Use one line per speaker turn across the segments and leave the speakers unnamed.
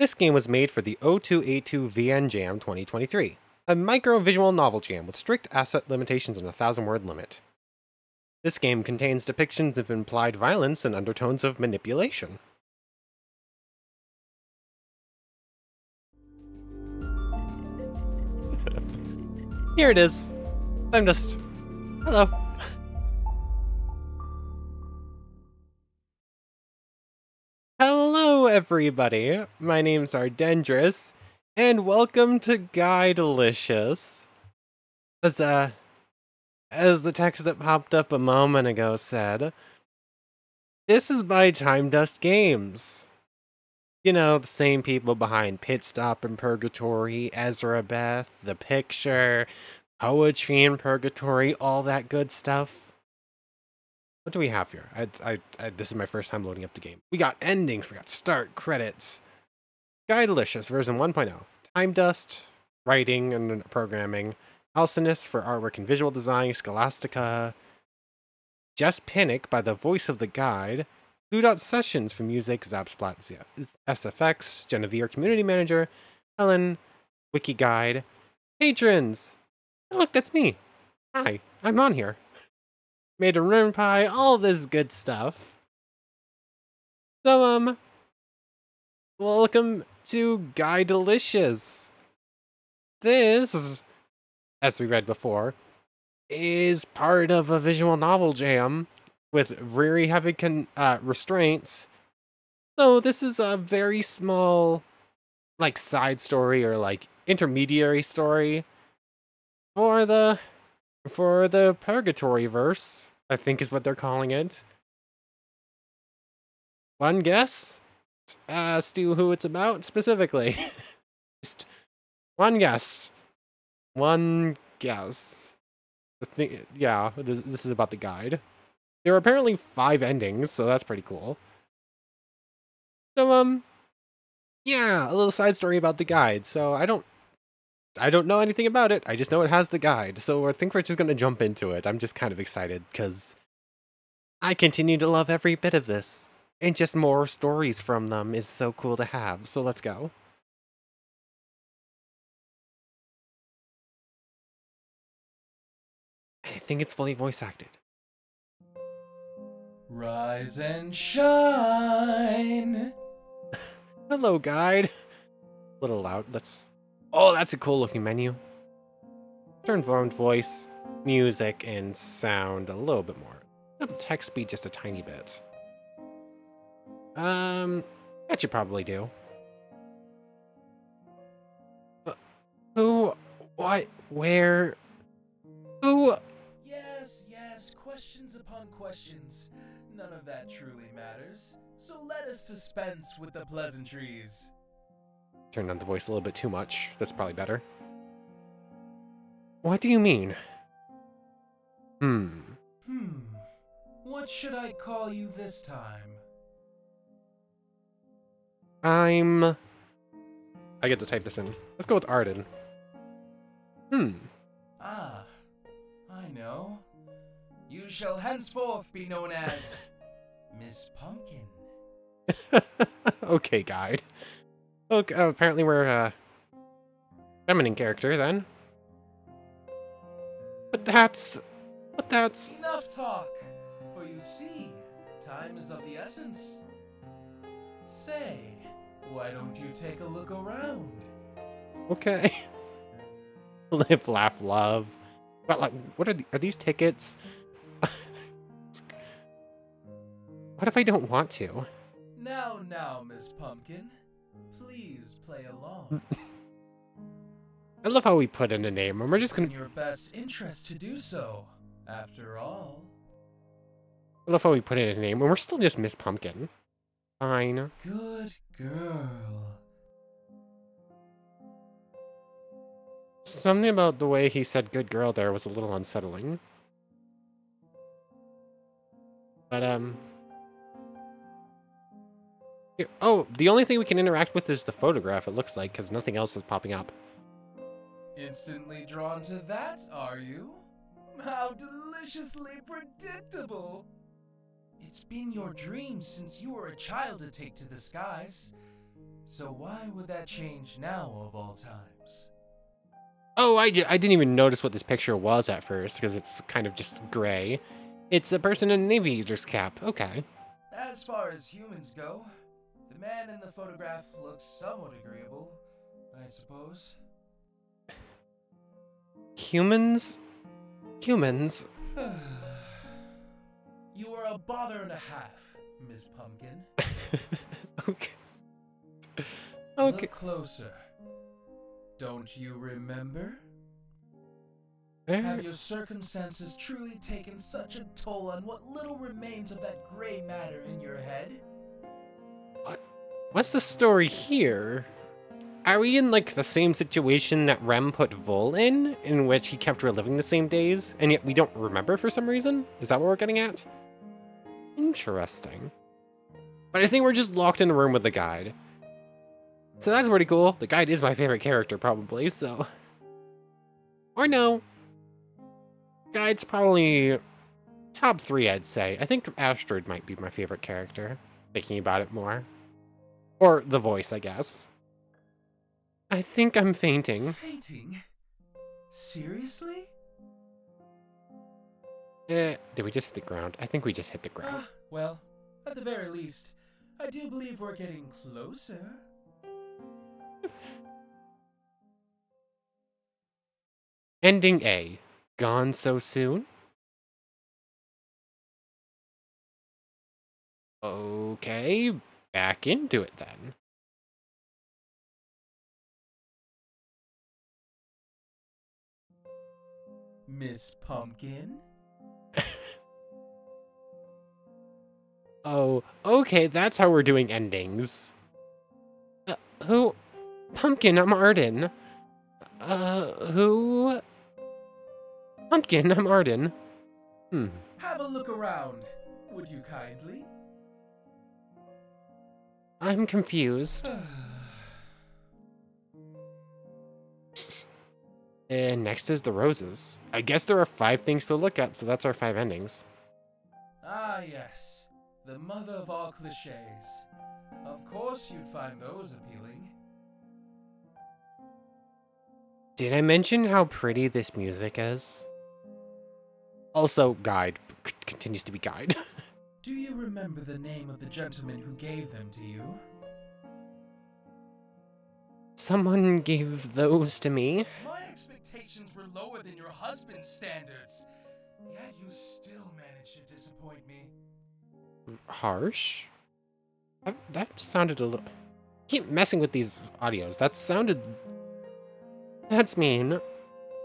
This game was made for the O2A2 VN Jam 2023, a micro-visual novel jam with strict asset limitations and a 1,000-word limit. This game contains depictions of implied violence and undertones of manipulation. Here it is. Tymedust. Hello. Hello, everybody. My name's Ardendris, and welcome to Guidelicious. As the text that popped up a moment ago said, this is by Tymedust Games. You know, the same people behind Pitstop and Purgatory, Ezra Beth, The Picture, Poetry and Purgatory, all that good stuff. What do we have here? This is my first time loading up the game. We got endings, we got start, credits. Guidelicious version 1.0. Tymedust, writing and programming. Alcinous for artwork and visual design. Scholastica. Jess Pinnock by the voice of the guide. Blue Sessions for music. Zapsplat SFX. Genevieve, community manager. Helen, wiki guide. Patrons! Oh, look, that's me. Hi, I'm on here. Made a room pie, all this good stuff. So, welcome to Guidelicious. This, as we read before, is part of a visual novel jam with very heavy restraints. So this is a very small, like, side story or, like, intermediary story for the Purgatory verse, I think is what they're calling it. One guess as to who it's about specifically. Just one guess. One guess. Yeah, this is about the guide. There are apparently 5 endings, so that's pretty cool. So, yeah, a little side story about the guide. So I don't know anything about it. I just know it has the guide. So I think we're just going to jump into it. I'm just kind of excited because I continue to love every bit of this. And just more stories from them is so cool to have. So let's go. I think it's fully voice acted.
Rise and shine.
Hello, guide. A little loud. Oh, that's a cool looking menu. Turn phone voice, music, and sound a little bit more. Let the text speed just a tiny bit. That should probably do. Who? What? Where? Who?
Yes, questions upon questions. None of that truly matters. So let us dispense with the pleasantries.
Turned on the voice a little bit too much. That's probably better. What do you mean?
What should I call you this time?
I get to type this in. Let's go with Arden.
Ah, I know. You shall henceforth be known as Miss Pumpkin.
Okay, guide. Okay, apparently we're a feminine character then. But that's...
Enough talk, for you see, time is of the essence. Say, why don't you take a look around?
Okay. Live, laugh, love. But like, what are these tickets? What if I don't want to?
Now, Miss Pumpkin, please play along.
I love how we put in a name, and we're just gonna...
It's in your best interest to do so, after all.
I love how we put in a name, and we're still just Miss Pumpkin. Fine.
Good girl.
Something about the way he said good girl there was a little unsettling. But, oh, the only thing we can interact with is the photograph, it looks like, because nothing else is popping up.
Instantly drawn to that, are you? How deliciously predictable! It's been your dream since you were a child to take to the skies. So why would that change now of all times?
Oh, I didn't even notice what this picture was at first, because it's kind of just gray. It's a person in an aviator's cap. Okay.
As far as humans go, the man in the photograph looks somewhat agreeable, I suppose.
Humans? Humans?
You are a bother and a half, Miss Pumpkin.
Okay. Okay.
Look closer. Don't you remember? Have your circumstances truly taken such a toll on what little remains of that gray matter in your head?
What's the story here? Are we in, like, the same situation that Rem put Vol in which he kept reliving the same days, and yet we don't remember for some reason? Is that what we're getting at? Interesting. But I think we're just locked in a room with the guide. So that's pretty cool. The guide is my favorite character, probably, so... Or no. Guide's probably top 3, I'd say. I think Astrid might be my favorite character, thinking about it more. Or the voice, I guess. I think I'm fainting.
Fainting? Seriously?
Did we just hit the ground? I think we just hit the ground.
Well, at the very least, I do believe we're getting closer.
Ending A. Gone so soon? Okay, back into it then.
Miss Pumpkin?
Oh, okay, that's how we're doing endings. Who? Pumpkin, I'm Arden. Who? Pumpkin, I'm Arden.
Have a look around, would you kindly?
I'm confused. And next is the roses. I guess there are 5 things to look at, so that's our 5 endings.
Ah, yes. The mother of all cliches. Of course you'd find those appealing.
Did I mention how pretty this music is? Also, guide. Continues to be guide.
Do you remember the name of the gentleman who gave them to you?
Someone gave those to me.
My expectations were lower than your husband's standards, yet you still managed to disappoint me.
Harsh? That sounded a little... Keep messing with these audios. That sounded... That's mean.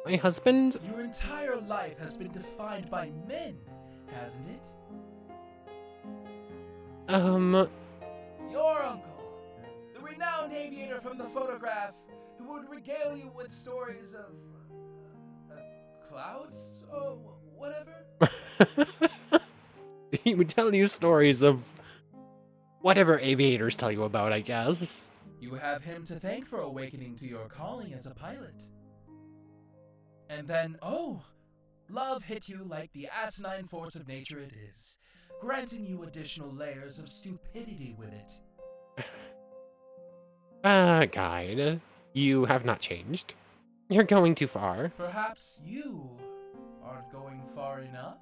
My husband...
Your entire life has been defined by men, hasn't it? Your uncle, the renowned aviator from the photograph, who would regale you with stories of... clouds? Or whatever?
He would tell you stories of... whatever aviators tell you about, I guess.
You have him to thank for awakening to your calling as a pilot. And then, oh, love hit you like the asinine force of nature it is, granting you additional layers of stupidity with it.
Guide, you have not changed. You're going too far.
Perhaps you aren't going far enough?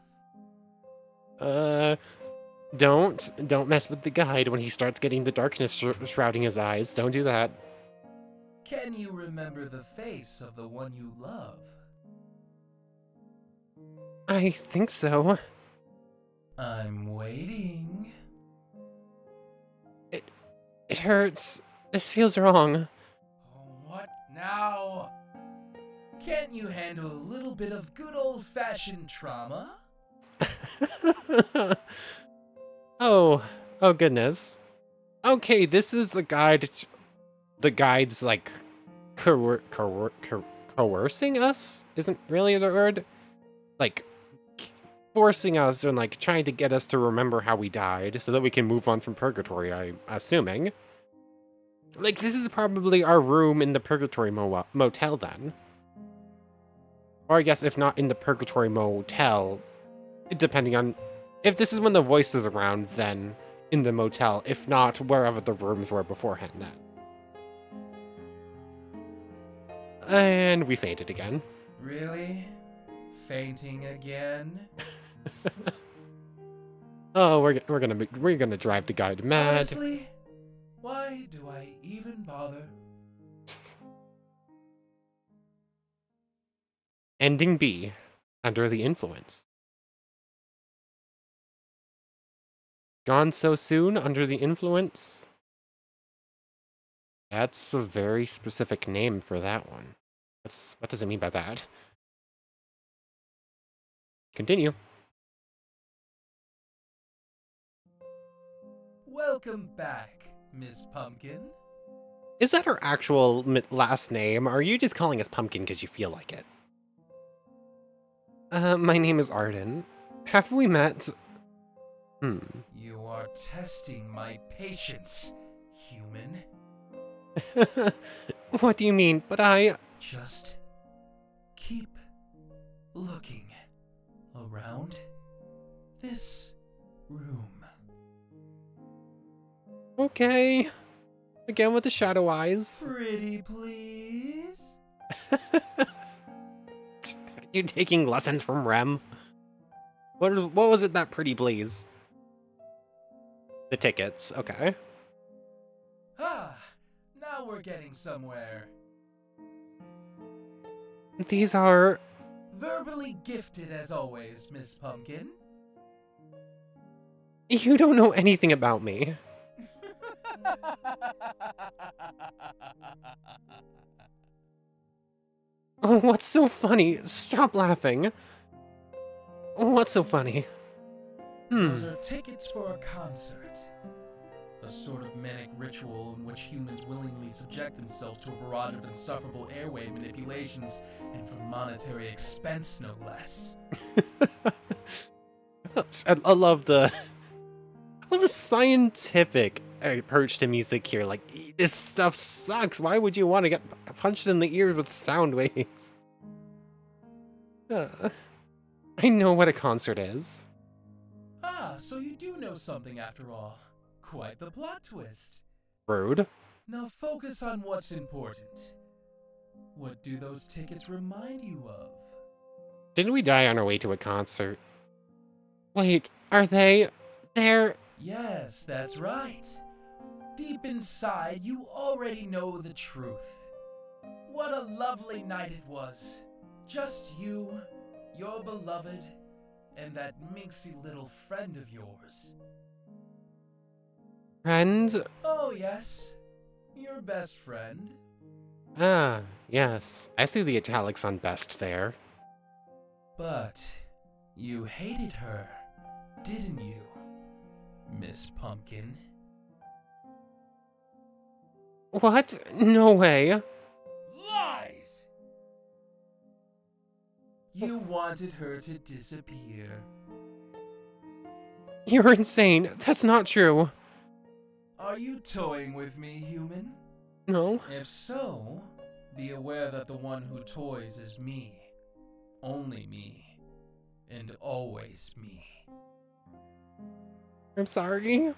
Don't mess with the guide when he starts getting the darkness shrouding his eyes. Don't do that.
Can you remember the face of the one you love?
I think so.
I'm waiting.
It hurts. This feels wrong.
What now? Can't you handle a little bit of good old-fashioned trauma?
Oh goodness. Okay, this is the guide. The guide's like coercing us? Isn't really the word? Like forcing us and like trying to get us to remember how we died so that we can move on from Purgatory, I'm assuming. Like, this is probably our room in the Purgatory motel then. Or I guess if not in the Purgatory motel, depending on... If this is when the voice is around, then in the motel. If not, wherever the rooms were beforehand then. And we fainted again.
Really? Fainting again?
Oh, we're gonna drive the guy mad.
Honestly, why do I even bother?
Ending B, under the influence. Gone so soon, under the influence? That's a very specific name for that one. What does it mean by that? Continue.
Welcome back, Miss Pumpkin.
Is that her actual last name, or are you just calling us Pumpkin because you feel like it? My name is Arden. Have we met?
You are testing my patience, human.
What do you mean? But I...
Just keep looking around this room.
Okay. Again with the shadow eyes.
Pretty please?
Are you taking lessons from Rem? What was it that pretty please? The tickets, okay.
Ah, now we're getting somewhere.
These are...
Verbally gifted as always, Miss Pumpkin.
You don't know anything about me. Oh, what's so funny? Stop laughing. What's so funny?
Those are tickets for a concert. A sort of manic ritual in which humans willingly subject themselves to a barrage of insufferable airway manipulations, and for monetary expense, no less.
I love the scientific approach to music here. Like, this stuff sucks. Why would you want to get punched in the ears with sound waves? I know what a concert is.
Ah, so you do know something after all. Quite the plot twist.
Rude.
Now focus on what's important. What do those tickets remind you of?
Didn't we die on our way to a concert? Wait, are they... They're...
Yes, that's right. Deep inside, you already know the truth. What a lovely night it was. Just you, your beloved, and that minxy little friend of yours.
Friend?
Oh yes, your best friend.
Ah, yes. I see the italics on best there.
But you hated her, didn't you, Miss Pumpkin?
What? No way.
Lies! You wanted her to disappear.
You're insane. That's not true.
Are you toying with me, human?
No.
If so, be aware that the one who toys is me. Only me. And always me.
I'm sorry.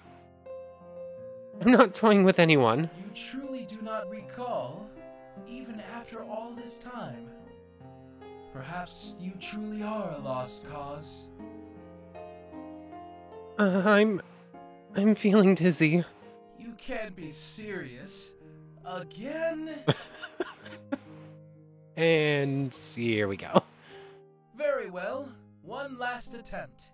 I'm not toying with anyone.
You truly do not recall, even after all this time. Perhaps you truly are a lost cause.
I'm feeling dizzy.
You can't be serious. Again?
And here we go.
Very well. One last attempt.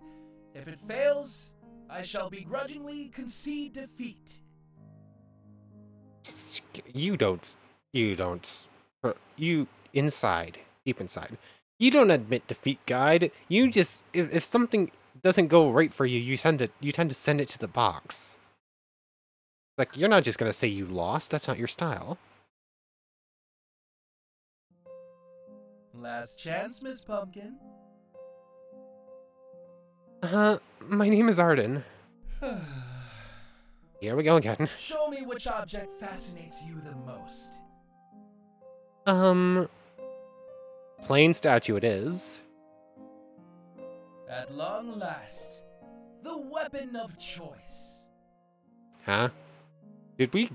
If it fails, I shall begrudgingly concede defeat.
You inside, deep inside. You don't admit defeat, guide. You just, if something doesn't go right for you, you tend to send it to the box. Like, you're not just gonna say you lost. That's not your style.
Last chance, Miss Pumpkin.
My name is Arden. Here we go again.
Show me which object fascinates you the most.
Plain statue it is.
At long last, the weapon of choice.
Huh? Did we...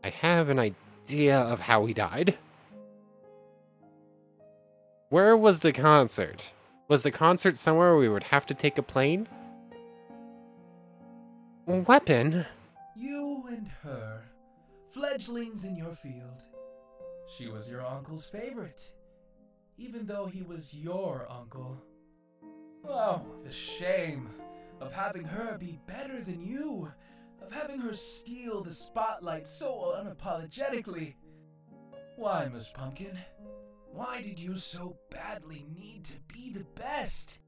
I have an idea. idea of how he died. Where was the concert? Was the concert somewhere we would have to take a plane? Weapon?
You and her, fledglings in your field. She was your uncle's favorite, even though he was your uncle. Oh, the shame of having her be better than you, of having her steal the spotlight so unapologetically. Why, Miss Pumpkin? Why did you so badly need to be the best?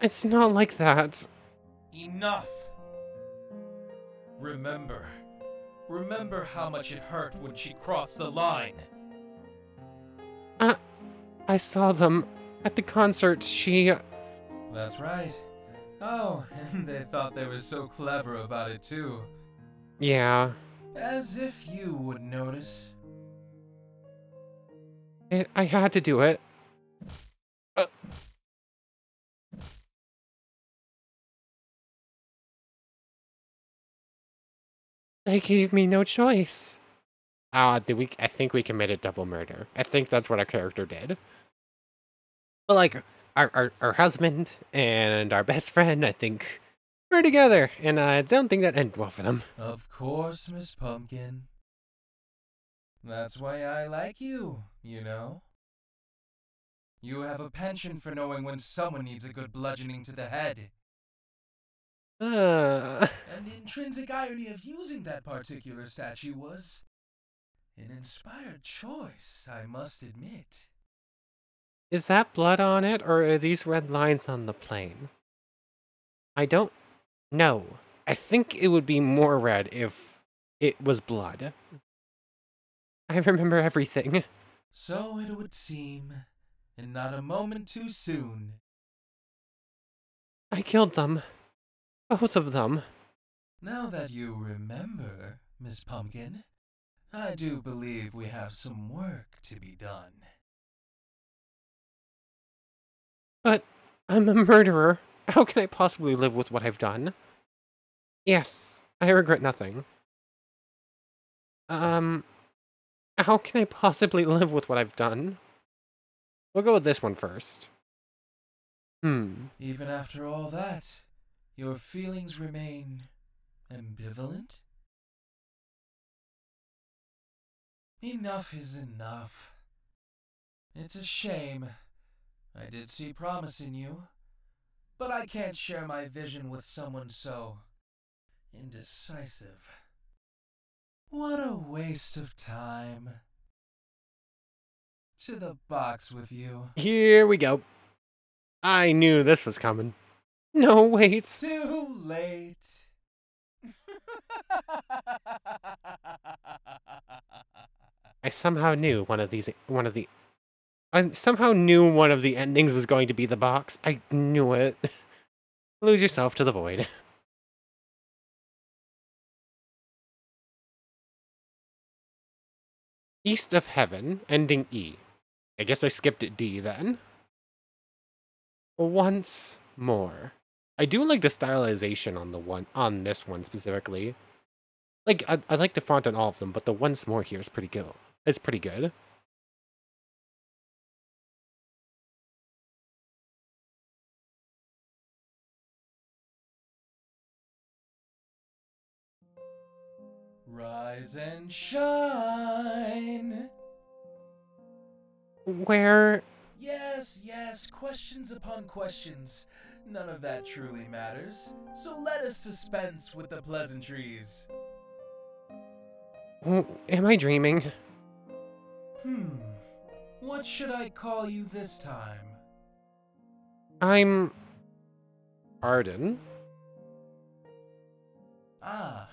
It's not like that.
Enough! Remember how much it hurt when she crossed the line.
I saw them at the concert.
That's right. Oh, and they thought they were so clever about it too.
Yeah.
As if you would notice.
I had to do it. They gave me no choice. I think we committed double murder. I think that's what our character did. But like, our husband and our best friend, I think, we're together, and I don't think that ended well for them.
Of course, Miss Pumpkin. That's why I like you, you know? You have a penchant for knowing when someone needs a good bludgeoning to the head. And the intrinsic irony of using that particular statue was an inspired choice, I must admit.
Is that blood on it, or are these red lines on the plane? I don't know. I think it would be more red if it was blood. I remember everything.
So it would seem, and not a moment too soon.
I killed them. Both of them.
Now that you remember, Miss Pumpkin, I do believe we have some work to be done.
But I'm a murderer. How can I possibly live with what I've done? Yes, I regret nothing. How can I possibly live with what I've done? We'll go with this one first.
Even after all that, your feelings remain ambivalent? Enough is enough. It's a shame. I did see promise in you, but I can't share my vision with someone so indecisive. What a waste of time. To the box with you.
Here we go. I knew this was coming. No, wait.
Too late.
I somehow knew one of the endings was going to be the box. I knew it. Lose yourself to the void. East of Heaven, ending E. I guess I skipped at D then. Once more. I do like the stylization on this one specifically. Like I like the font on all of them, but the once more here is pretty good. It's pretty good.
Rise and shine.
Where?
Yes, questions upon questions. None of that truly matters. So let us dispense with the pleasantries.
Am I dreaming?
What should I call you this time?
I'm... Arden?
Ah,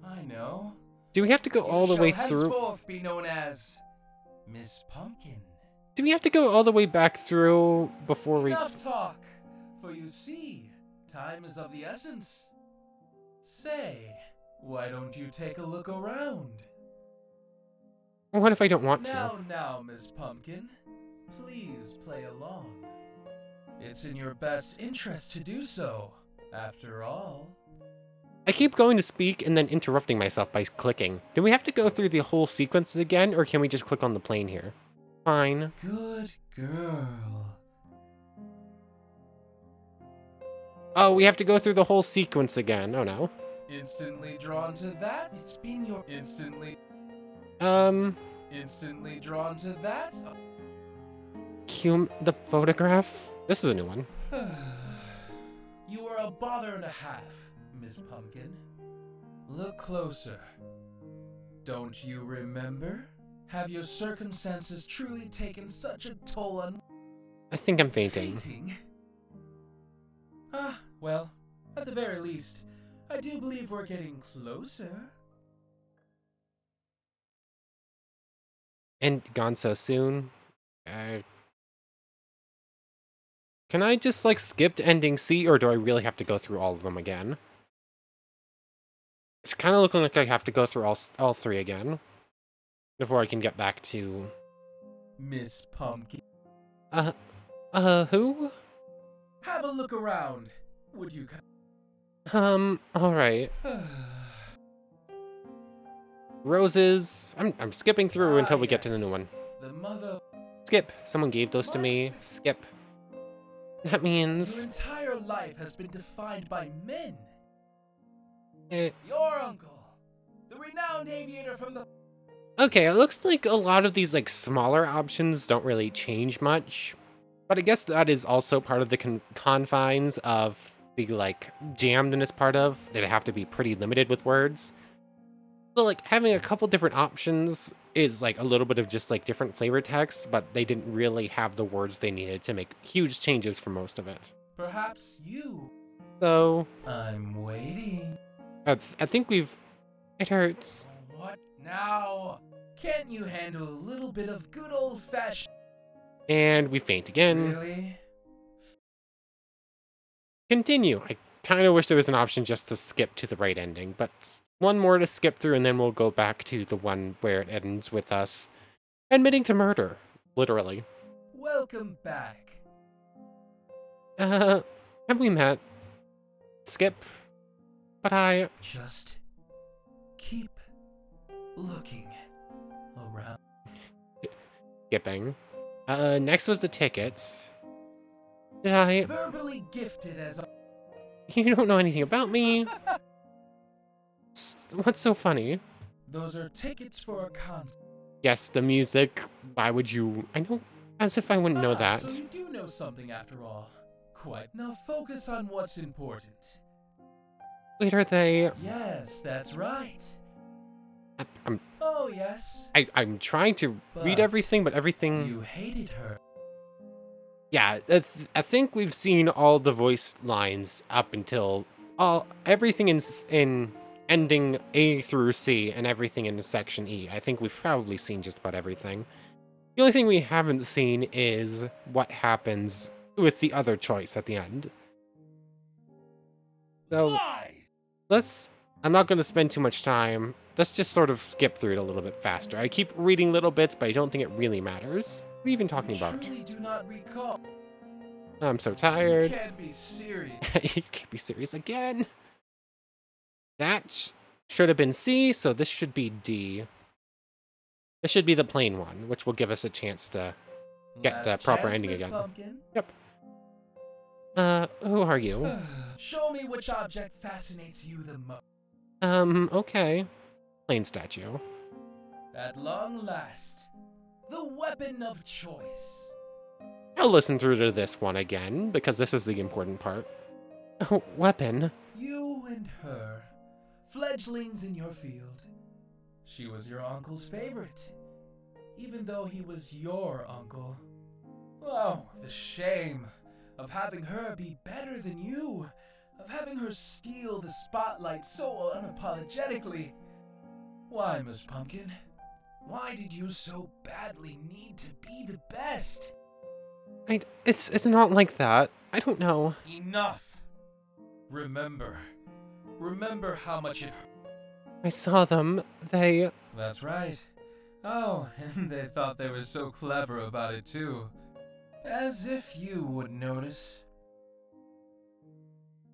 I know.
Do we have to go all the way through?
You shall henceforth be known as Miss Pumpkin.
Do we have to go all the way back through before we...
Enough talk, for you see, time is of the essence. Say, why don't you take a look around?
What if I don't want to?
Now, Miss Pumpkin, please play along. It's in your best interest to do so, after all.
I keep going to speak and then interrupting myself by clicking. Do we have to go through the whole sequence again, or can we just click on the plane here? Fine.
Good girl.
Oh, we have to go through the whole sequence again. Oh no.
Instantly drawn to that? It's been your instantly drawn to that?
The photograph? This is a new one.
You are a bother and a half, Miss Pumpkin. Look closer. Don't you remember? Have your circumstances truly taken such a toll on...
I think I'm fainting.
Fainting? Ah, well, at the very least, I do believe we're getting closer.
And gone so soon. Can I just, like, skip to ending C, or do I really have to go through all of them again? It's kind of looking like I have to go through all three again before I can get back to...
Miss Pumpkin.
Who?
Have a look around, would you?
Alright. Roses. I'm skipping through until we get to the new one.
The mother...
Skip. Someone gave those to me. Skip. That means...
Your entire life has been defined by men.
Your
uncle, the renowned aviator from the...
Okay, it looks like a lot of these, like, smaller options don't really change much. But I guess that is also part of the confines of the, like, jam that it's part of. That have to be pretty limited with words. So, like, having a couple different options is, like, a little bit of just, like, different flavor text, but they didn't really have the words they needed to make huge changes for most of it.
Perhaps you...
So...
I'm waiting.
I think we've... It hurts.
What now? Can't you handle a little bit of good old-fashioned...
And we faint again.
Really?
Continue. I kind of wish there was an option just to skip to the right ending, but one more to skip through and then we'll go back to the one where it ends with us admitting to murder. Literally.
Welcome back.
Have we met? Skip. But I...
Just keep looking around.
Skipping. Next was the tickets. Did I...
Verbally gifted as a...
You don't know anything about me. What's so funny?
Those are tickets for a concert.
Yes, the music. Why would you... I know... As if I wouldn't know that.
So you do know something after all. Quite. Now focus on what's important.
Wait, are they...
Yes, that's right.
I'm...
Oh, yes.
I'm trying to read
But
everything, but everything...
You hated her.
Yeah, I think we've seen all the voice lines up until... everything in ending A through C and everything in section E. I think we've probably seen just about everything. The only thing we haven't seen is what happens with the other choice at the end. So, I'm not going to spend too much time. Let's just sort of skip through it a little bit faster. I keep reading little bits, but I don't think it really matters. What are you even talking about?
Truly do not recall.
I'm so tired.
You can't be serious.
You can't be serious again. That should have been C, so this should be D. This should be the plain one, which will give us a chance to get the proper ending again.
Pumpkin.
Yep. Who are you?
Show me which object fascinates you the most.
Okay. Plain statue.
At long last, the weapon of choice.
I'll listen through to this one again, because this is the important part. Oh, weapon?
You and her, fledglings in your field. She was your uncle's favorite, even though he was your uncle. Oh, the shame of having her be better than you, of having her steal the spotlight so unapologetically. Why, Miss Pumpkin? Why did you so badly need to be the best?
It's not like that. I don't know.
Enough! Remember how much it hurt.
I saw them. They...
That's right. Oh, and they thought they were so clever about it too. As if you would notice.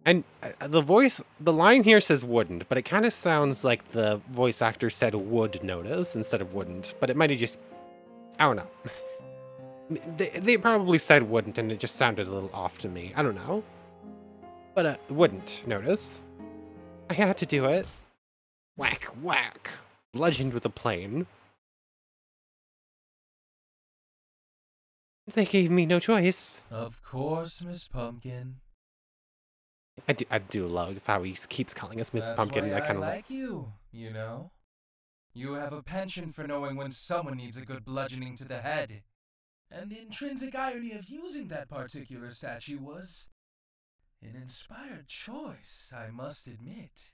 And the line here says wouldn't, but it kind of sounds like the voice actor said would notice instead of wouldn't, but it might have just, I don't know. They probably said wouldn't and it just sounded a little off to me. I don't know. But wouldn't notice. I had to do it. Whack, whack. Bludgeoned with a plane. They gave me no choice.
Of course, Miss Pumpkin.
I do love how he keeps calling us Miss Pumpkin.
That's why
I
I like you, you know? You have a penchant for knowing when someone needs a good bludgeoning to the head. And the intrinsic irony of using that particular statue was an inspired choice, I must admit.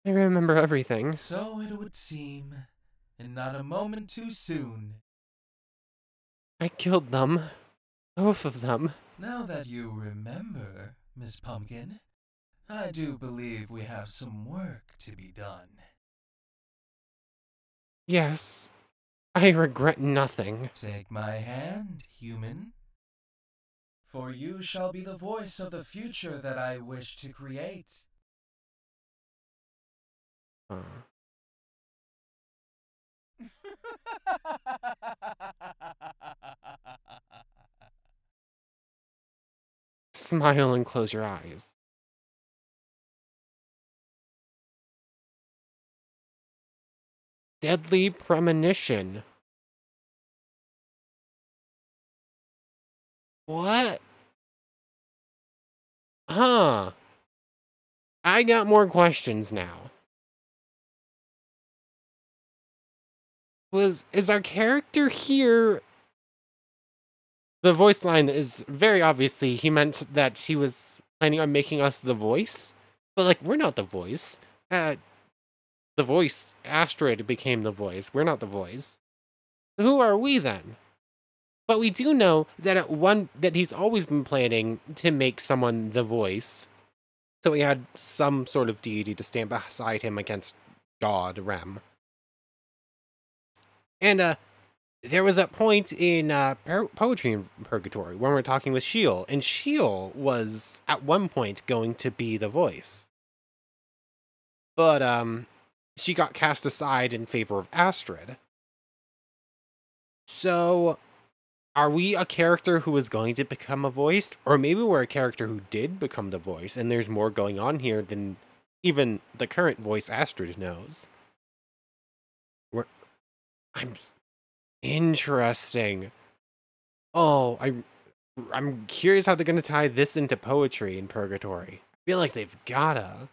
I remember everything.
So it would seem, and not a moment too soon.
I killed them. Both of them.
Now that you remember, Miss Pumpkin, I do believe we have some work to be done.
Yes. I regret nothing.
Take my hand, human. For you shall be the voice of the future that I wish to create.
Smile and close your eyes. Deadly premonition. What? Huh. I got more questions now. Is our character here? The voice line is very obviously, he meant that she was planning on making us the voice. But, like, we're not the voice. The voice, Astrid, became the voice. We're not the voice. Who are we, then? But we do know that that he's always been planning to make someone the voice. So he had some sort of deity to stand beside him against God, Rem. And, there was a point in Poetry and Purgatory when we were talking with Sheol, and Sheol was at one point going to be the voice. But she got cast aside in favor of Astrid. So, are we a character who is going to become a voice? Or maybe we're a character who did become the voice, and there's more going on here than even the current voice Astrid knows. Interesting. Oh, I'm curious how they're going to tie this into Poetry in Purgatory. I feel like they've gotta.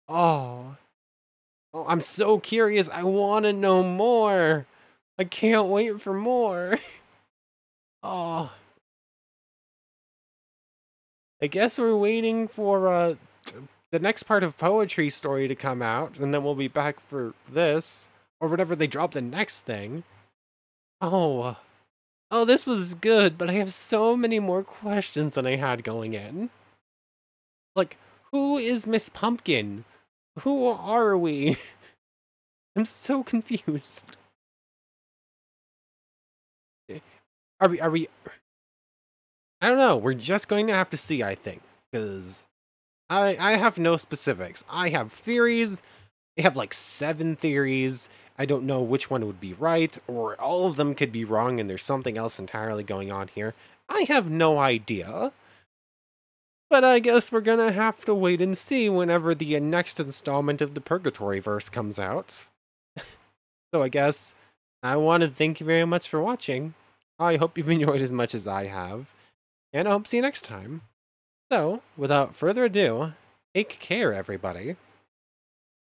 Oh, I'm so curious. I want to know more. I can't wait for more. Oh. I guess we're waiting for the next part of Poetry story to come out, and then we'll be back for this. Or whatever they drop the next thing. Oh, this was good, but I have so many more questions than I had going in. Like, who is Miss Pumpkin? Who are we? I'm so confused. Are we... I don't know, we're just going to have to see, I think, because I have no specifics. I have theories. I have like 7 theories. I don't know which one would be right, or all of them could be wrong and there's something else entirely going on here. I have no idea. But I guess we're gonna have to wait and see whenever the next installment of the Purgatory verse comes out. So I guess I want to thank you very much for watching. I hope you've enjoyed as much as I have, and I hope to see you next time. So, without further ado, take care, everybody.